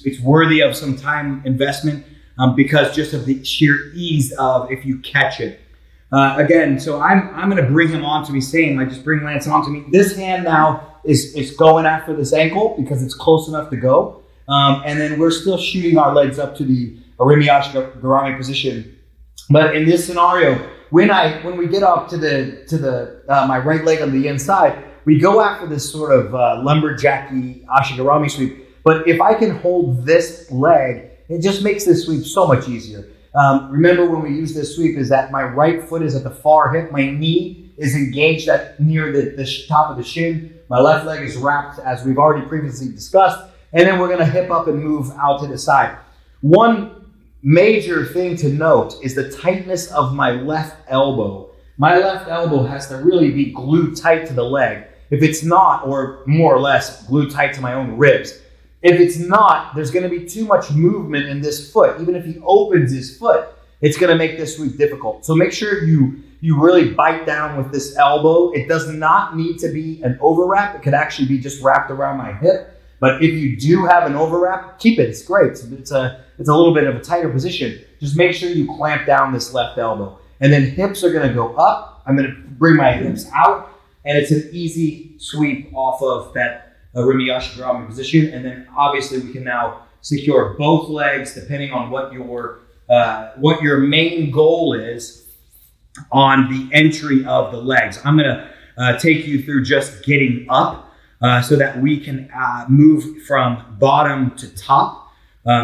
It's worthy of some time investment because just of the sheer ease of if you catch it. Again, so I'm going to bring him onto me, same. I just bring Lance onto me. This hand now is going after this ankle because it's close enough to go. And then we're still shooting our legs up to the Orimiyashi Garami position. But in this scenario, when we get up to the my right leg on the inside, we go after this sort of lumberjacky ashigarami sweep. But if I can hold this leg, it just makes this sweep so much easier. Remember when we use this sweep is that my right foot is at the far hip, my knee is engaged near the top of the shin, my left leg is wrapped as we've already previously discussed, and then we're going to hip up and move out to the side. One major thing to note is the tightness of my left elbow. My left elbow has to really be glued tight to the leg. If it's not, or more or less glued tight to my own ribs. If it's not, there's going to be too much movement in this foot. Even if he opens his foot, it's going to make this sweep difficult. So make sure you really bite down with this elbow. It does not need to be an overwrap. It could actually be just wrapped around my hip. But if you do have an overwrap, keep it. It's great. It's a little bit of a tighter position. Just make sure you clamp down this left elbow. And then hips are going to go up. I'm going to bring my hips out. And it's an easy sweep off of that Orimiyashi Garami position. And then obviously we can now secure both legs depending on what your main goal is on the entry of the legs. I'm going to take you through just getting up so that we can move from bottom to top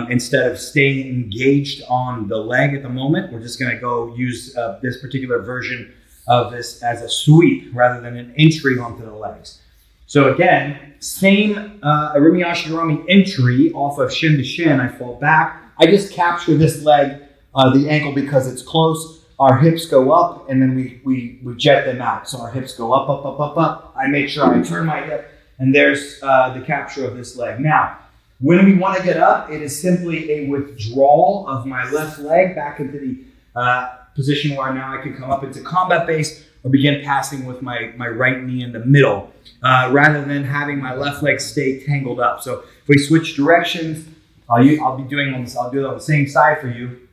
instead of staying engaged on the leg at the moment. We're just going to go use this particular version of this as a sweep rather than an entry onto the legs. So again, same Orimiyashi Garami entry off of shin to shin. I fall back. I just capture this leg, the ankle, because it's close. Our hips go up, and then we jet them out. So our hips go up, up, up, up, up. I make sure I turn my hip, and there's the capture of this leg. Now, when we want to get up, it is simply a withdrawal of my left leg back into the position where now I can come up into combat base or begin passing with my right knee in the middle, rather than having my left leg stay tangled up. So if we switch directions, I'll be doing on this. I'll do it on the same side for you,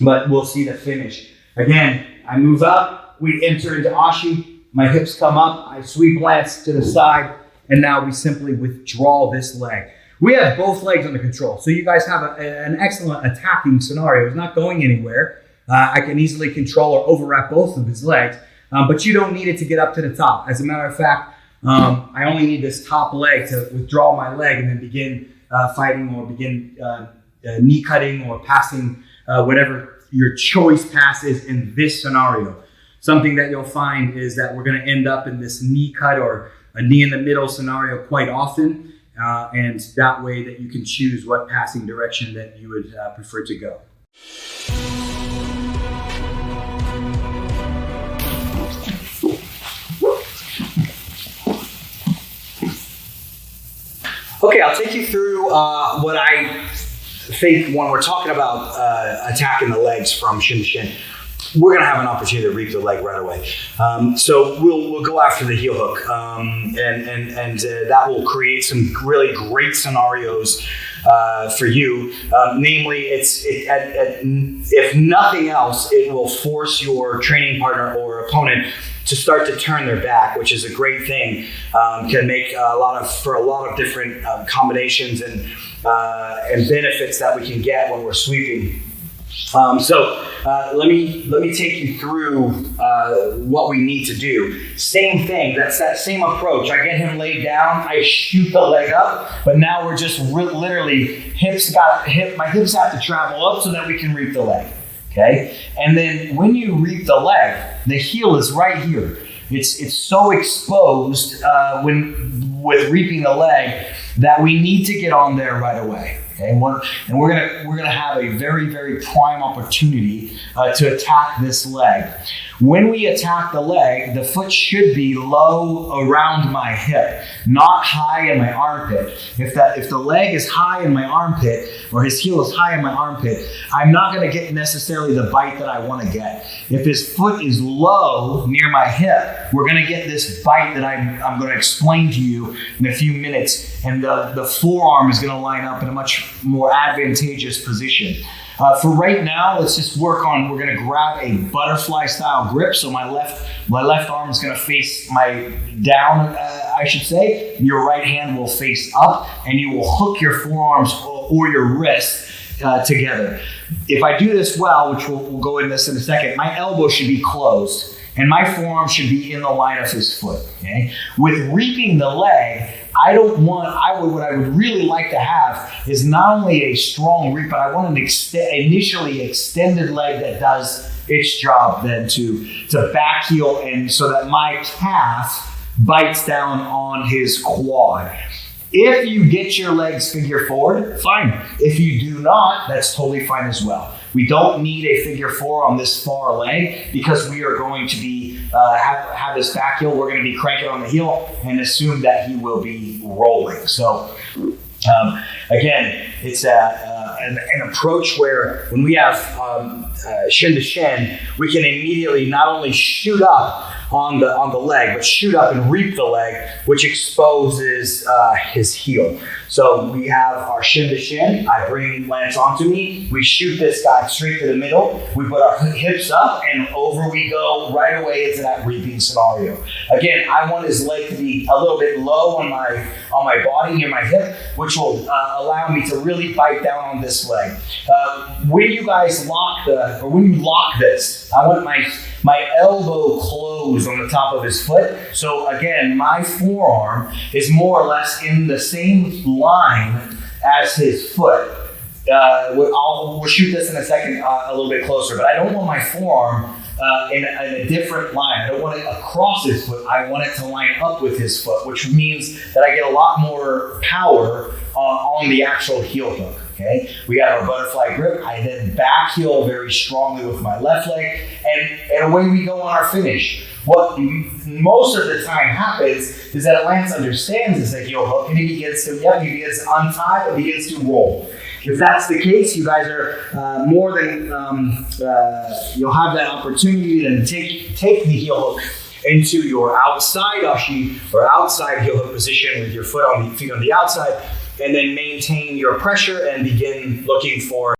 but we'll see the finish. Again, I move up, we enter into Ashi, my hips come up, I sweep Lance to the side, and now we simply withdraw this leg. We have both legs under control, so you guys have an excellent attacking scenario. It's not going anywhere. I can easily control or overwrap both of his legs, but you don't need it to get up to the top. As a matter of fact, I only need this top leg to withdraw my leg and then begin fighting or begin knee cutting or passing, whatever your choice pass is in this scenario. Something that you'll find is that we're going to end up in this knee cut or a knee in the middle scenario quite often, and that way that you can choose what passing direction that you would prefer to go. Okay, I'll take you through what I think when we're talking about attacking the legs from shin to shin. We're going to have an opportunity to reap the leg right away. So we'll go after the heel hook, and that will create some really great scenarios for you. Namely, if nothing else, it will force your training partner or opponent to start to turn their back, which is a great thing. Can make a lot of different combinations and benefits that we can get when we're sweeping. So let me take you through what we need to do. Same thing. That's that same approach. I get him laid down. I shoot the leg up, but now we're just literally my hips have to travel up so that we can reap the leg. Okay, and then when you reap the leg, the heel is right here. It's so exposed with reaping the leg that we need to get on there right away. Okay, and we're gonna have a very, very prime opportunity to attack this leg. When we attack the leg, the foot should be low around my hip, not high in my armpit. If the leg is high in my armpit, or his heel is high in my armpit, I'm not going to get necessarily the bite that I want to get. If his foot is low near my hip, we're going to get this bite that I'm going to explain to you in a few minutes, and and the forearm is going to line up in a much more advantageous position. For right now, let's just work on, we're going to grab a butterfly style grip. So my left arm is going to face my down, I should say. Your right hand will face up, and you will hook your forearms or your wrist together. If I do this well, which we'll go into this in a second, my elbow should be closed and my forearm should be in the line of his foot. Okay? With reaping the leg, what I would really like to have is not only a strong reap, but I want an initially extended leg that does its job then to back heel, and so that my calf bites down on his quad. If you get your legs figure forward, fine. If you do not, that's totally fine as well. We don't need a figure four on this far leg because we are going to be have this back heel. We're going to be cranking on the heel and assume that he will be rolling. So again, it's an approach where when we have shin to shin, we can immediately not only shoot up on the leg, but shoot up and reap the leg, which exposes his heel. So we have our shin to shin. I bring Lance onto me. We shoot this guy straight to the middle. We put our hips up and over we go right away into that reaping scenario. Again, I want his leg to be a little bit low on my body near my hip, which will allow me to really bite down on this leg. When you guys when you lock this, I want my elbow closed on the top of his foot. So again, my forearm is more or less in the same line as his foot. We'll shoot this in a second a little bit closer, but I don't want my forearm in a different line. I don't want it across his foot. I want it to line up with his foot, which means that I get a lot more power on the actual heel hook. Okay, we got our butterfly grip. I then back heel very strongly with my left leg, and away we go on our finish. What most of the time happens is that Lance understands this heel hook, and he begins to untie and begins to roll. If that's the case, you guys are more than you'll have that opportunity to take the heel hook into your outside ashi or outside heel hook position with your feet on the outside, and then maintain your pressure and begin looking for